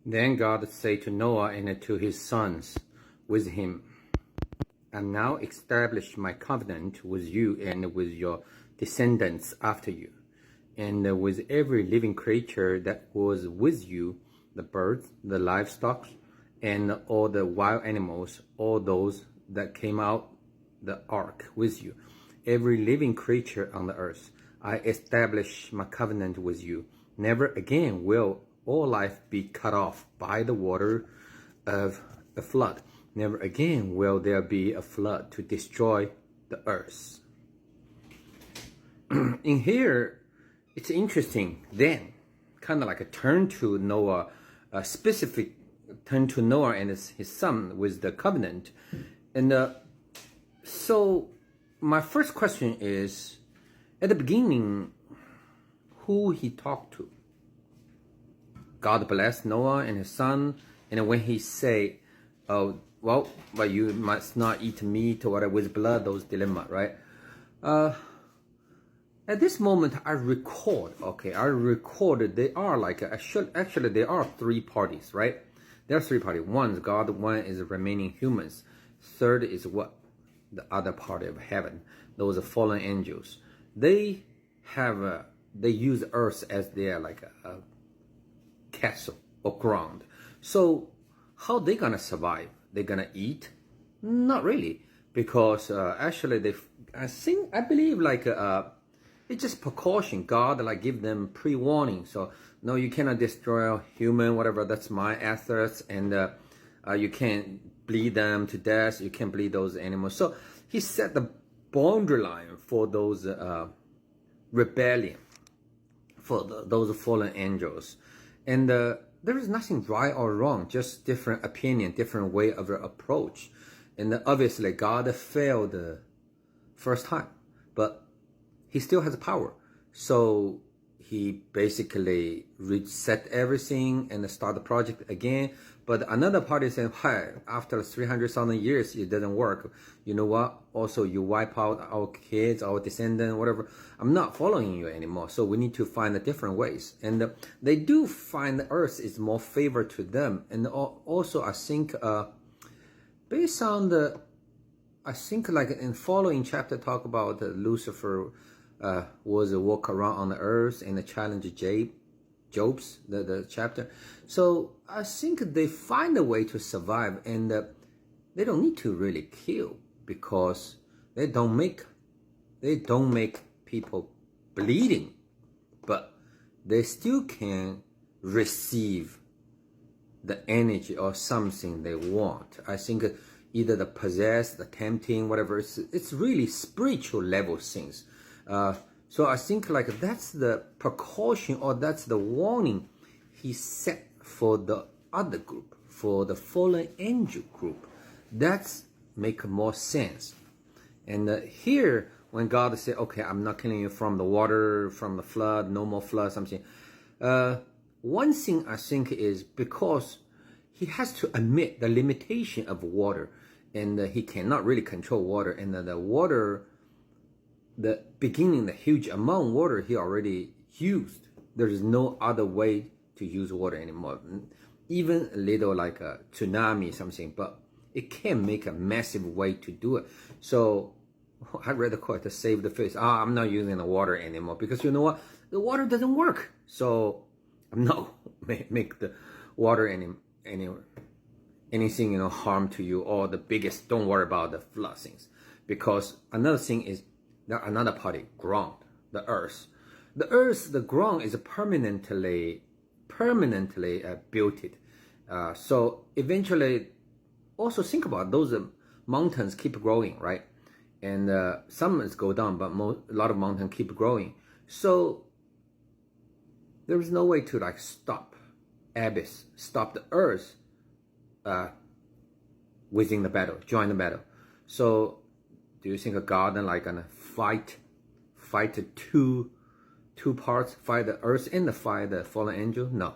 Then God said to Noah and to his sons with him, I now establish my covenant with you and with your descendants after you, and with every living creature that was with you, the birds, the livestock, and all the wild animals, all those that came out the ark with you, every living creature on the earth. I establish my covenant with you. Never again will all life be cut off by the water of a flood. Never again will there be a flood to destroy the earth. In here, it's interesting. Then, kind of like a turn to Noah, a specific turn to Noah and his son with the covenant. And so my first question is, at the beginning, who he talked to? God blessed Noah and his son, and when he say, "Oh, well, but you must not eat meat or whatever with blood," those dilemma, right? At this moment, I recorded they are like actually there are three parties, right? There are three parties. One is God, one is remaining humans, third is what the other part of heaven. Those are fallen angels. They have they use earth as their like a castle or ground. So how they gonna survive? They gonna eat? Not really, because actually I believe like it's just precaution. God like give them pre-warning. So no, you cannot destroy a human, whatever. That's my assets, and you can't bleed them to death. You can't bleed those animals. So he set the boundary line for those rebellion, for those fallen angels. And there is nothing right or wrong, just different opinion, different way of approach. And obviously God failed the first time, but he still has power. So he basically reset everything and start the project again. But another party saying, hey, after 300,000 years, it doesn't work. You know what? Also, you wipe out our kids, our descendants, whatever. I'm not following you anymore. So we need to find different ways. And they do find the earth is more favored to them. And also, I think, based on I think like in following chapter talk about Lucifer was a walk around on the earth and challenge Job's the chapter. So I think they find a way to survive, and they don't need to really kill, because they don't make people bleeding, but they still can receive the energy or something they want. I think either the possessed, the tempting, whatever, it's really spiritual level things. So I think like that's the precaution, or that's the warning he set for the other group, for the fallen angel group. That's make more sense. And here, when God said, okay, I'm not killing you from the water, from the flood, no more flood, something. One thing I think is because he has to admit the limitation of water, and he cannot really control water, and the water, the beginning, the huge amount of water he already used. There is no other way to use water anymore. Even a little like a tsunami, something, but it can make a massive way to do it. So I read the quote to save the fish. I'm not using the water anymore, because you know what? The water doesn't work. So I'm not make the water anything harm to you, or the biggest. Don't worry about the flood things, because another thing is another party, ground, the earth. The earth, the ground is permanently built it. So eventually, also think about those mountains keep growing, right? And some go down, but a lot of mountains keep growing. So there is no way to like stop the earth within the battle, join the battle. So do you think a God like gonna fight two parts, fight the earth and fight the fallen angel? No,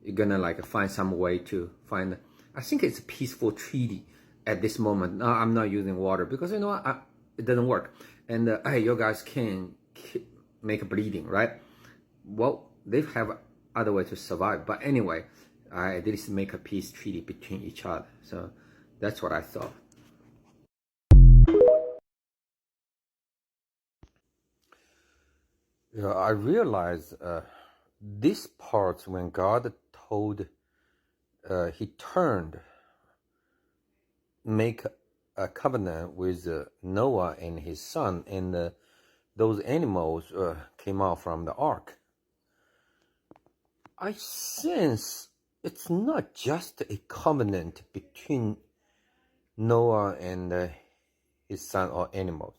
you're gonna like find some way to find. I think it's a peaceful treaty at this moment. No, I'm not using water, because you know what? It doesn't work. And hey, you guys can make a bleeding, right? Well, they have other way to survive. But anyway, at least make a peace treaty between each other. So that's what I thought. Yeah, I realized this part when God told, he turned, make a covenant with Noah and his son, and those animals came out from the ark. I sense it's not just a covenant between Noah and his son or animals.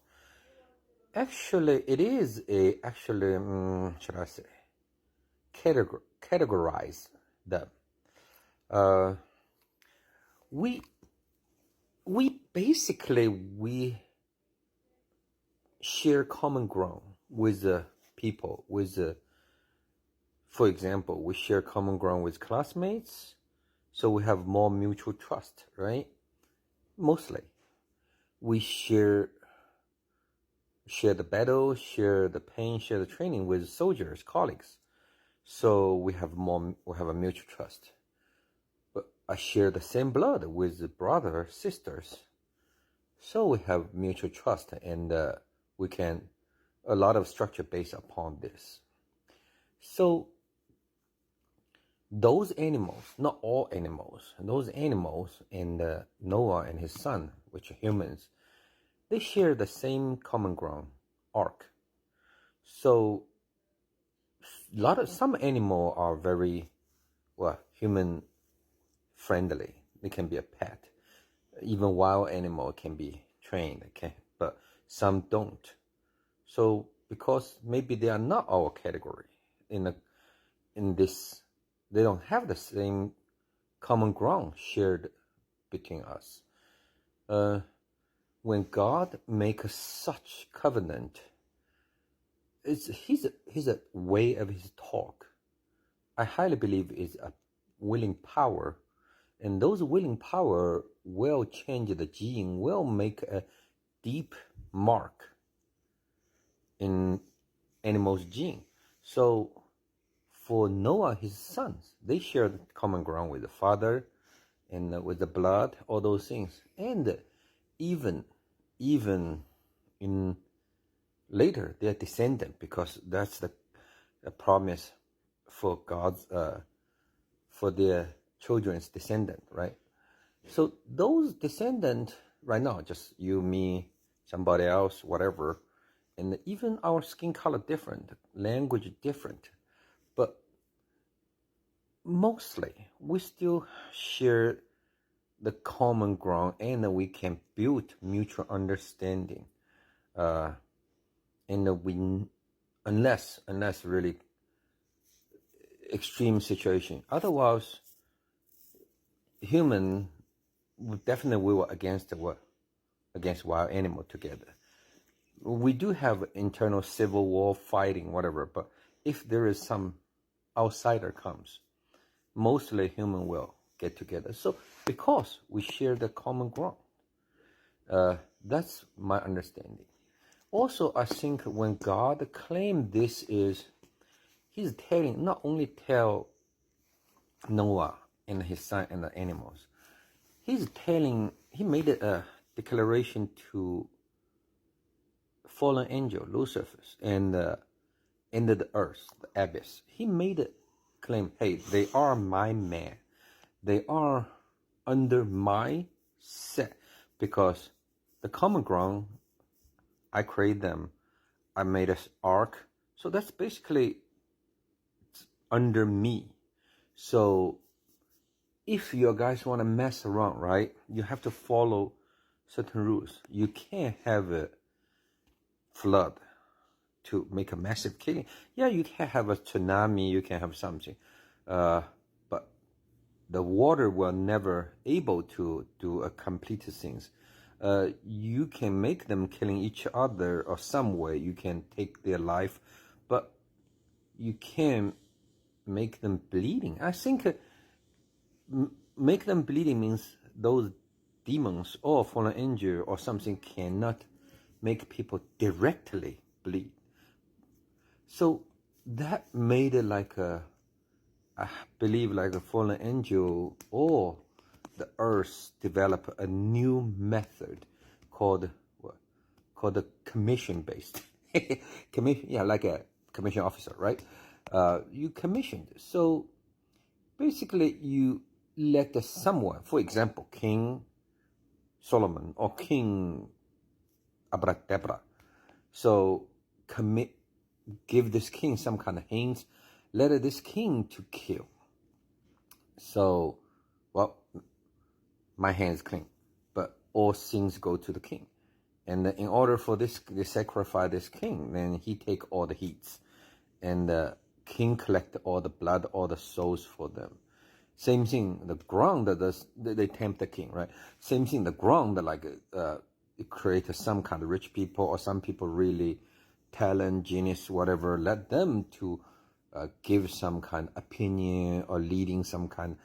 Actually, it is should I say, categorize them. We basically share common ground with people. For example, we share common ground with classmates, so we have more mutual trust, right? Mostly, we share the battle, share the pain, share the training with soldiers, colleagues. So we have a mutual trust. But I share the same blood with brothers, sisters. So we have mutual trust, and we can a lot of structure based upon this. So those animals, not all animals, those animals and Noah and his son, which are humans, they share the same common ground, ark. So some animals are very human friendly. They can be a pet. Even wild animal can be trained, okay, but some don't. So because maybe they are not our category in this, they don't have the same common ground shared between us. When God makes such covenant, he's a way of his talk. I highly believe is a willing power, and those willing power will change the gene, will make a deep mark in animals' gene. So for Noah, his sons, they shared common ground with the father and with the blood, all those things. And even in later, their descendant, because that's the promise for God's, for their children's descendant, right? So those descendants, right now, just you, me, somebody else, whatever, and even our skin color different, language different, but mostly we still share the common ground, and we can build mutual understanding. And we, unless really extreme situation, otherwise human definitely we were against wild animal together. We do have internal civil war, fighting, whatever, but if there is some outsider comes, mostly human will get together. So because we share the common ground, that's my understanding. Also, I think when God claimed this is, he's telling, not only tell Noah and his son and the animals, he made a declaration to fallen angel, Lucifer, and into the earth, the abyss. He made a claim, hey, they are my man. They are under my set, because the common ground, I created them. I made an ark. So that's basically under me. So if you guys want to mess around, right, you have to follow certain rules. You can't have a flood to make a massive killing. Yeah, you can have a tsunami, you can have something, but the water will never able to do a complete things. You can make them killing each other, or some way you can take their life, but you can't make them bleeding. I think make them bleeding means those demons or fallen angel or something cannot make people directly bleed. So that made it like I believe like a fallen angel or the earth develop a new method called what? Called the commission based. Commission, yeah, like a commission officer, right? You commissioned. So basically you let someone, for example, King Solomon or King Abracadabra. So give this king some kind of hints, let this king to kill. So, well, my hands clean, but all things go to the king. And in order for this, they sacrifice this king, then he take all the heats. And the king collect all the blood, all the souls for them. Same thing, the ground, they tempt the king, right? Same thing, the ground, like it creates some kind of rich people or some people really talent, genius, whatever, let them to give some kind of opinion or leading some kind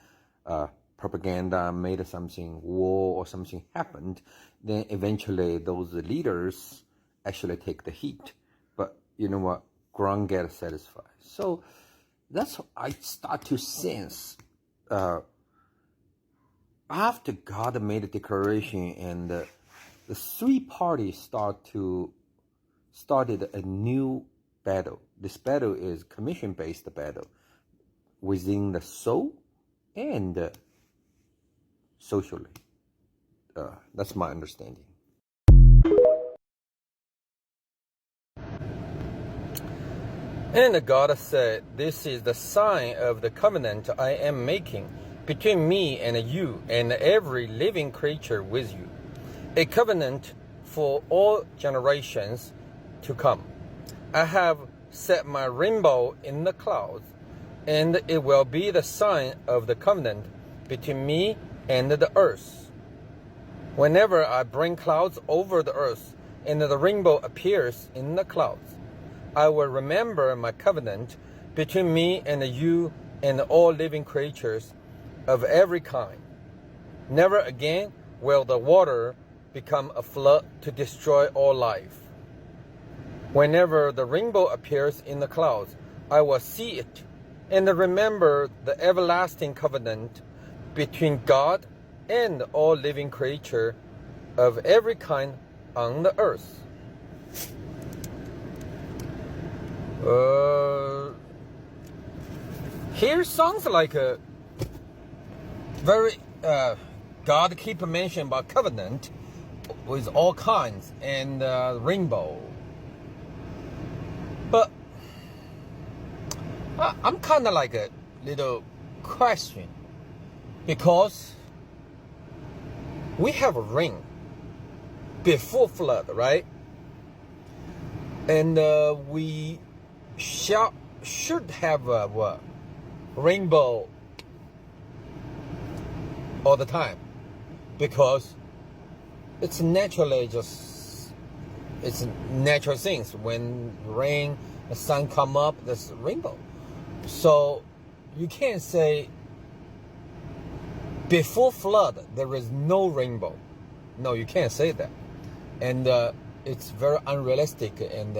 of propaganda, made something, war or something happened, then eventually those leaders actually take the heat. But you know what? Ground gets satisfied. So that's how I start to sense after God made a declaration and the three parties started a new battle. This battle is commission-based battle within the soul and socially. That's my understanding. And God said, "This is the sign of the covenant I am making between me and you and every living creature with you, a covenant for all generations to come. I have set my rainbow in the clouds, and it will be the sign of the covenant between me and the earth. Whenever I bring clouds over the earth and the rainbow appears in the clouds, I will remember my covenant between me and you and all living creatures of every kind. Never again will the water become a flood to destroy all life. Whenever the rainbow appears in the clouds, I will see it and remember the everlasting covenant between God and all living creature of every kind on the earth." Here sounds like a very God keep mentioning about covenant with all kinds and rainbow. But I'm kind of like a little question, because we have a rain before flood, right? And we should have a rainbow all the time, because it's naturally it's natural things. When rain, the sun come up, there's rainbow. So you can't say before flood there is no rainbow. No, you can't say that. And it's very unrealistic. And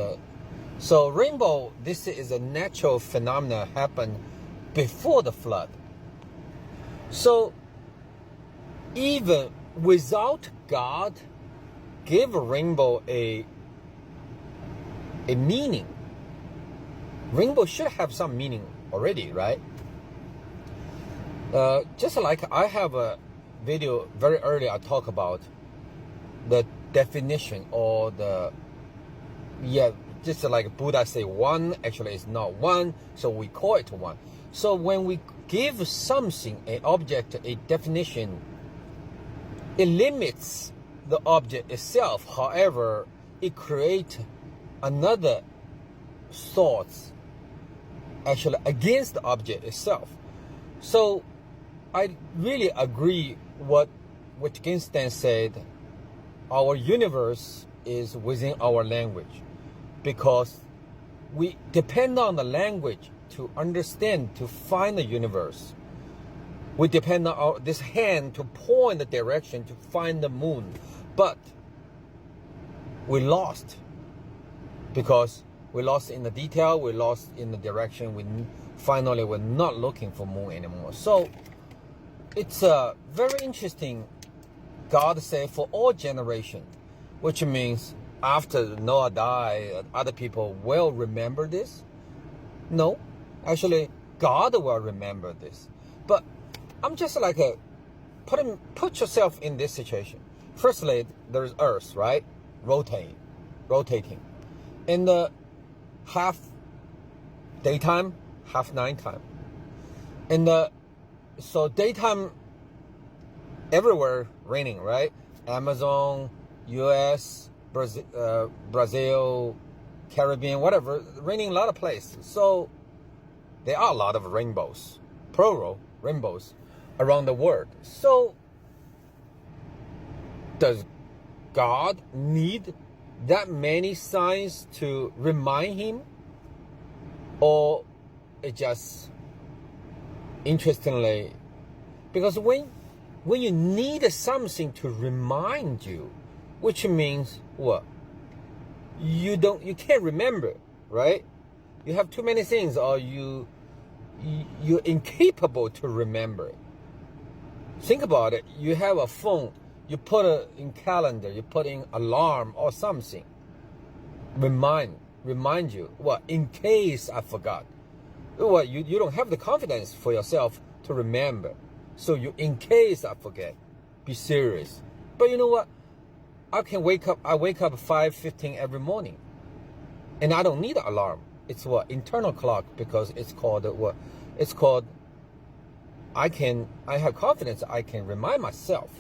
so rainbow, this is a natural phenomenon happen before the flood. So even without God give a rainbow a meaning, rainbow should have some meaning already, right? Just like I have a video very early, I talk about the definition or just like Buddha say, one actually is not one, so we call it one. So when we give something, an object, a definition, it limits the object itself. However, it creates another thoughts actually against the object itself. So I really agree what Wittgenstein said. Our universe is within our language, because we depend on the language to understand, to find the universe. We depend on this hand to point the direction to find the moon, but we lost because We lost in the detail. We lost in the direction. Finally we're not looking for moon anymore. So it's very interesting. God said for all generation, which means after Noah died, other people will remember this. No, actually, God will remember this. But I'm just like put yourself in this situation. Firstly, there's Earth, right? Rotating. In the half daytime, half nighttime. So daytime, everywhere raining, right? Amazon, US, Brazil, Caribbean, whatever, raining a lot of places. So there are a lot of rainbows, plural rainbows around the world. So does God need that many signs to remind him? Or it just interestingly, because when you need something to remind you, which means what? You can't remember, right? You have too many things, or you're incapable to remember. Think about it. You have a phone, you put it in calendar, you put in alarm or something. Remind you. What? In case I forgot. What? You don't have the confidence for yourself to remember. So in case I forget, be serious. But you know what? I wake up 5:15 every morning. And I don't need an alarm. It's what? Internal clock, because it's called what? It's called, I have confidence I can remind myself.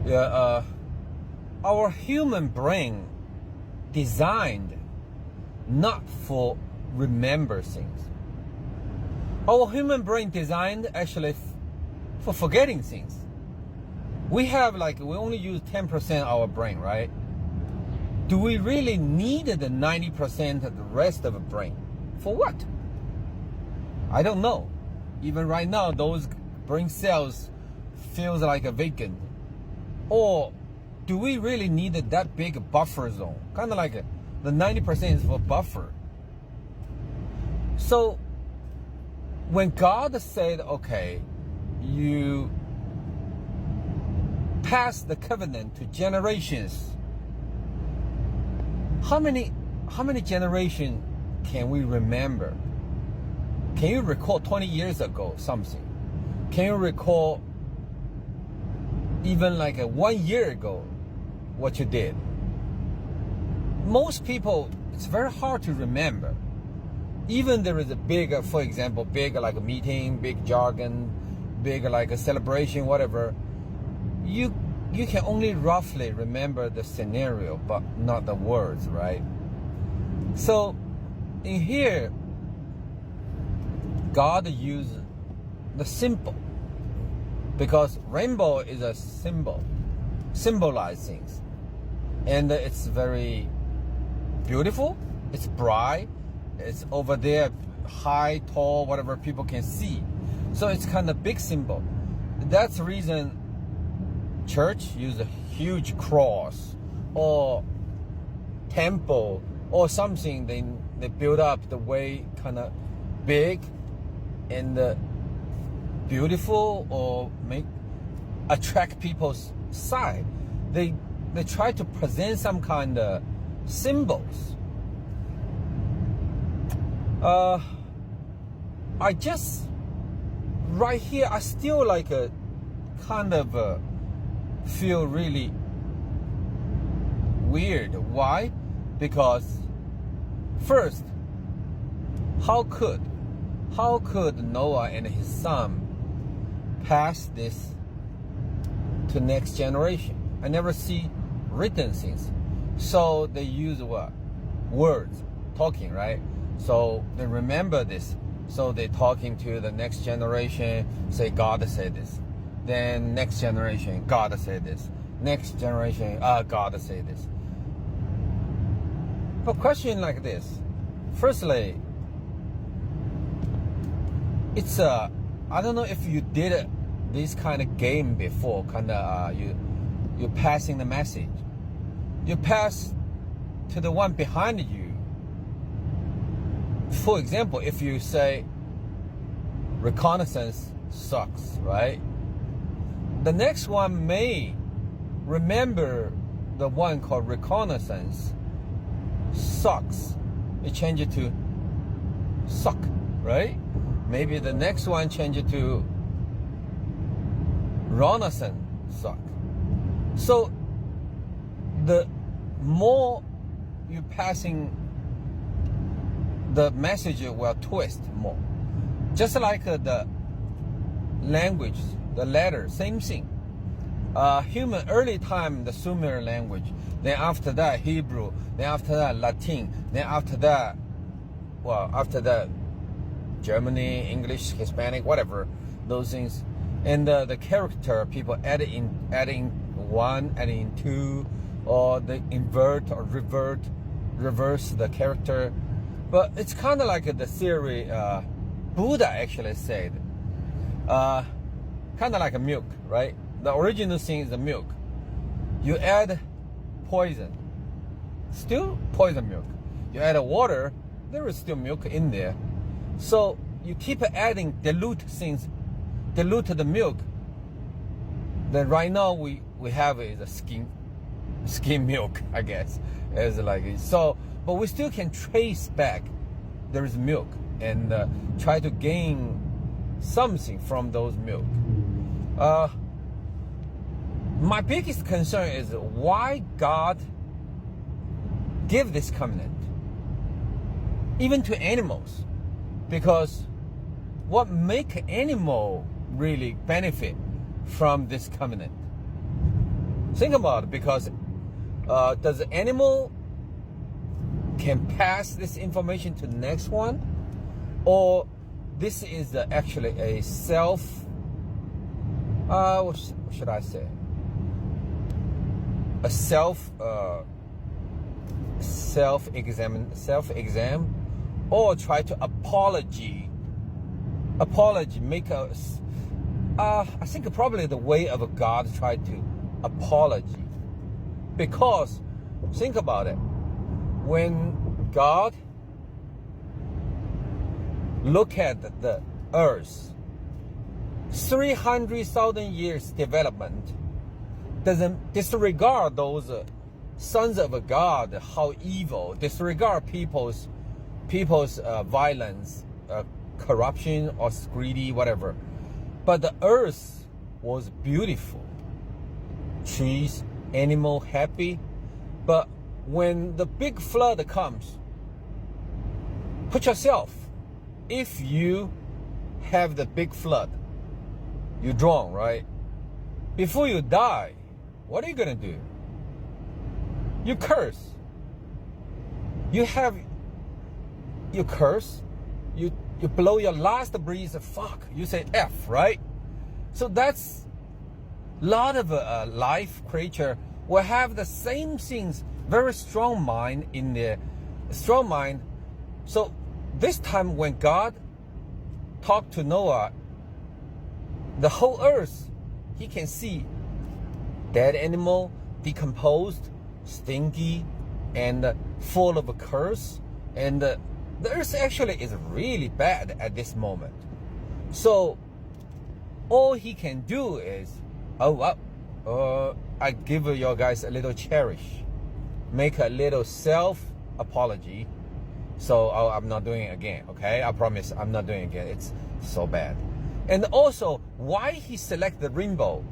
Yeah, our human brain designed not for remember things. Our human brain designed actually for forgetting things. We only use 10% of our brain, right? Do we really need the 90% of the rest of the brain? For what? I don't know. Even right now, those brain cells feels like a vacant. Or do we really need that big buffer zone? Kind of like the 90% is for buffer. So when God said, okay, you pass the covenant to generations, how many generations can we remember? Can you recall 20 years ago something? Can you recall even 1 year ago what you did? Most people, it's very hard to remember. Even there is a big, for example, big like a meeting, big jargon, big like a celebration, whatever. You can only roughly remember the scenario, but not the words, right? So in here, God used the simple, because rainbow is a symbol, symbolize things, and it's very beautiful. It's bright. It's over there, high, tall, whatever people can see. So it's kind of big symbol. That's the reason church use a huge cross or temple or something. They build up the way kind of big and beautiful, or attract people's side. They try to present some kind of symbols. I just right here, I still kind of feel really weird. Why? Because first, how could Noah and his son pass this to next generation. I never see written things. So they use what? Words, talking, right? So they remember this. So they talking to the next generation, say God said this. Then next generation, God said this. Next generation, God said this. But question like this. Firstly, it's I don't know if you did this kind of game before. You're passing the message. You pass to the one behind you. For example, if you say reconnaissance sucks, right? The next one may remember the one called reconnaissance sucks. You change it to suck, right? Maybe the next one change it to reconnaissance suck. So the more you passing, the message will twist more. Just like the language, the letter, same thing. Human early time, the Sumer language. Then after that, Hebrew. Then after that, Latin. Then after that, Germany, English, Hispanic, whatever, those things. And the character, people adding one, adding two, or they invert or reverse the character. But it's kind of like the theory Buddha actually said. Kind of like a milk, right? The original thing is the milk. You add poison, still poison milk. You add water, there is still milk in there. So you keep adding dilute things, dilute the milk. Then right now we have is a skim milk, I guess. As like so, but we still can trace back there is milk and try to gain something from those milk. My biggest concern is why God give this covenant even to animals, because what make animal really benefit from this covenant? Think about it, because does the animal can pass this information to the next one, or this is actually a what should I say? A self exam, or try to make a I think probably the way of a God try to apology. Because think about it, when God look at the earth, 300,000 years development, doesn't disregard those sons of God, how evil, disregard people's violence, corruption, or greedy, whatever. But the earth was beautiful, trees, animal, happy. But when the big flood comes, put yourself, if you have the big flood, you drown, right? Before you die, what are you gonna do? You curse. You curse. You blow your last breath. Fuck. You say F, right? So that's a lot of life creature will have the same things. Very strong mind in their strong mind. So this time when God talked to Noah, the whole earth, he can see dead animal, decomposed, stinky, and full of a curse. And the earth actually is really bad at this moment. So all he can do is, I give you guys a little cherish, make a little self apology. So I'm not doing it again, okay? I promise I'm not doing it again. It's so bad. And also, why he select the rainbow?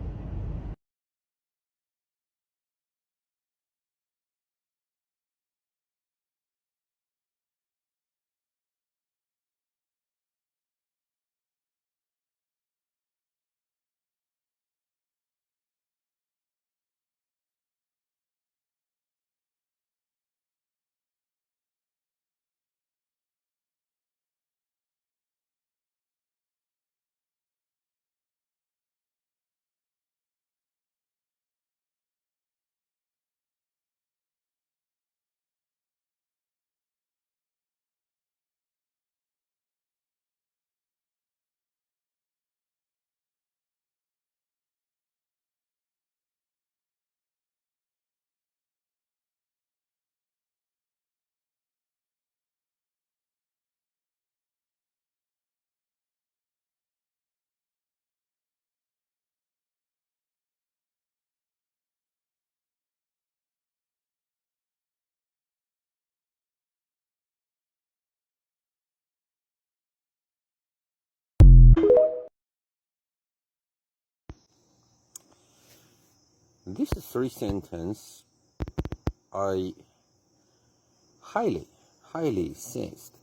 This three sentence I highly sensed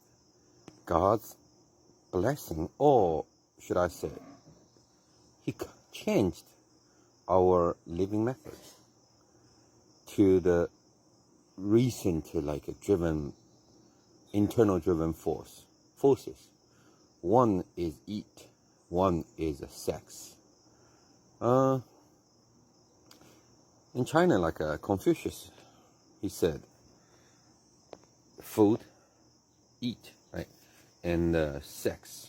God's blessing, or should I say, He changed our living methods to the recent internal driven forces. One is eat, one is sex. In China, Confucius, he said, food, eat, right, and sex.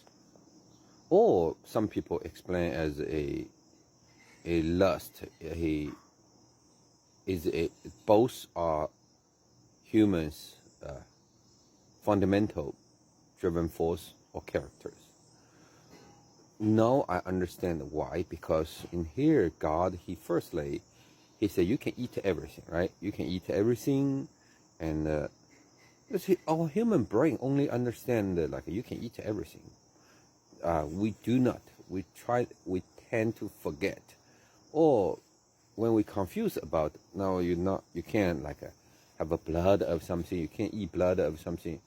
Or some people explain as a lust. Both are humans' fundamental driven force or characters. Now I understand why, because in here God, He said you can eat everything, right? You can eat everything, and our human brain only understand you can eat everything. We do not. We tend to forget, or when we confuse about you can't have a blood of something. You can't eat blood of something.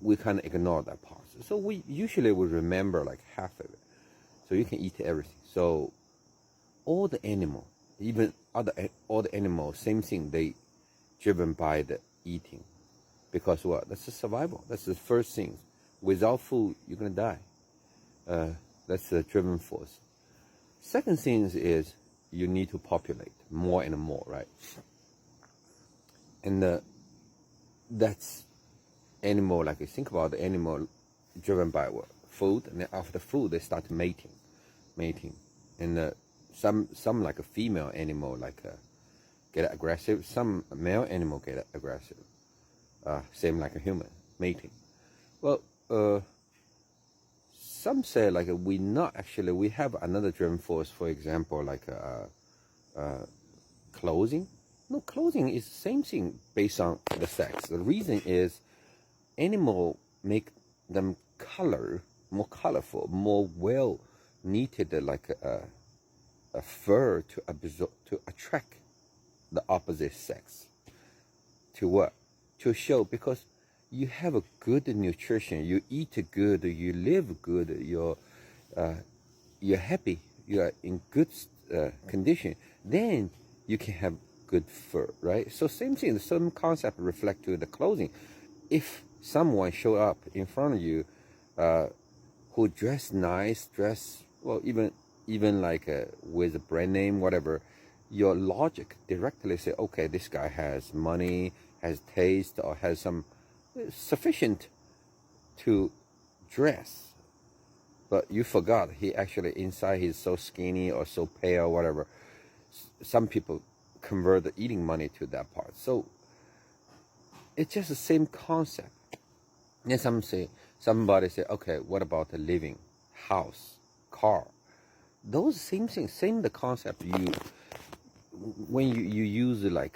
We kind of ignore that part. So we usually would remember half of it. So you can eat everything. So all the animal, even all the animals, same thing. They driven by the eating, because what? That's the survival. That's the first thing. Without food, you're gonna die. That's the driven force. Second thing is you need to populate more and more, right? And that's animal. You think about the animal driven by what? Food, and then after food they start mating, and some a female animal get aggressive. Some male animal get aggressive. Same like a human mating. Well, some say we have another driven force. For example, clothing. No, clothing is the same thing based on the sex. The reason is animal make them more colorful, more well knitted, like a fur to attract the opposite sex. To what? To show, because you have a good nutrition, you eat good, you live good, you're happy, you are in good condition, then you can have good fur, right? So same thing, the same concept reflect to the clothing. If someone show up in front of you who dress nice, even with a brand name, whatever, your logic directly say, okay, this guy has money, has taste, or has some sufficient to dress. But you forgot he actually inside he's so skinny or so pale, whatever. Some people convert the eating money to that part. So it's just the same concept. And somebody say, okay, what about the living, house, car? Those same things, same the concept. When you use a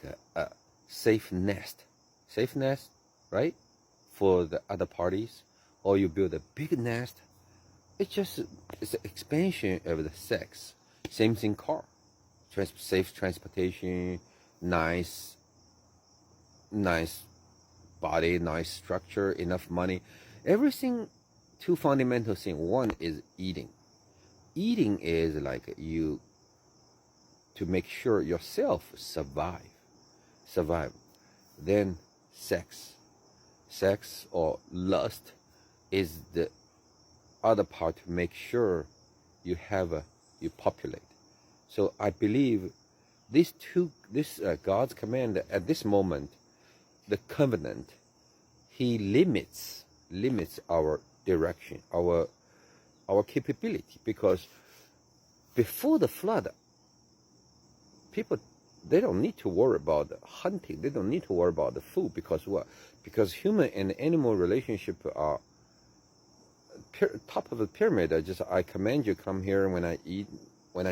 safe nest, right, for the other parties, or you build a big nest, it's an expansion of the sex. Same thing, car, safe transportation, nice body, nice structure, enough money, everything. Two fundamental things. One is eating. Eating is you to make sure yourself survive. Then sex or lust is the other part to make sure you populate. So I believe this God's command at this moment, the covenant, He limits our direction, our capability, because before the flood, people, they don't need to worry about the hunting. They don't need to worry about the food, because what? Because human and animal relationship are top of the pyramid. I command you, come here. When I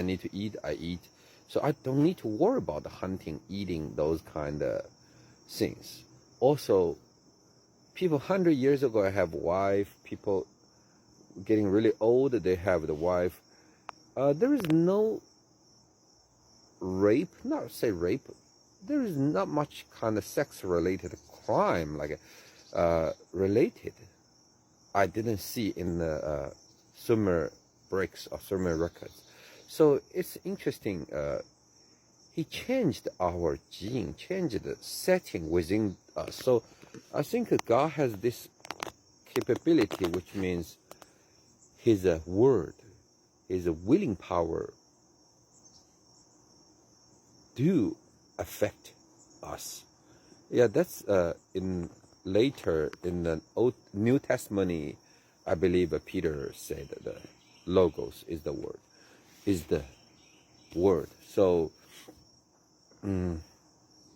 need to eat, I eat. So I don't need to worry about the hunting, eating, those kind of things. Also, people 100 years ago have wife. People getting really old, they have the wife. There is no rape, not say rape, there is not much kind of sex-related crime like related. I didn't see in the Sumer bricks or Sumer records. So it's interesting. He changed our gene, changed the setting within us. So I think God has this capability, which means His word, His willing power do affect us. Yeah, that's in later in the New Testament, I believe Peter said the logos is the word, is the word. So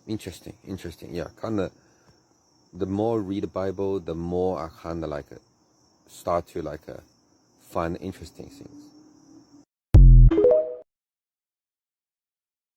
interesting. Yeah, kind of the more read the Bible, the more I kind of like start to like find interesting things.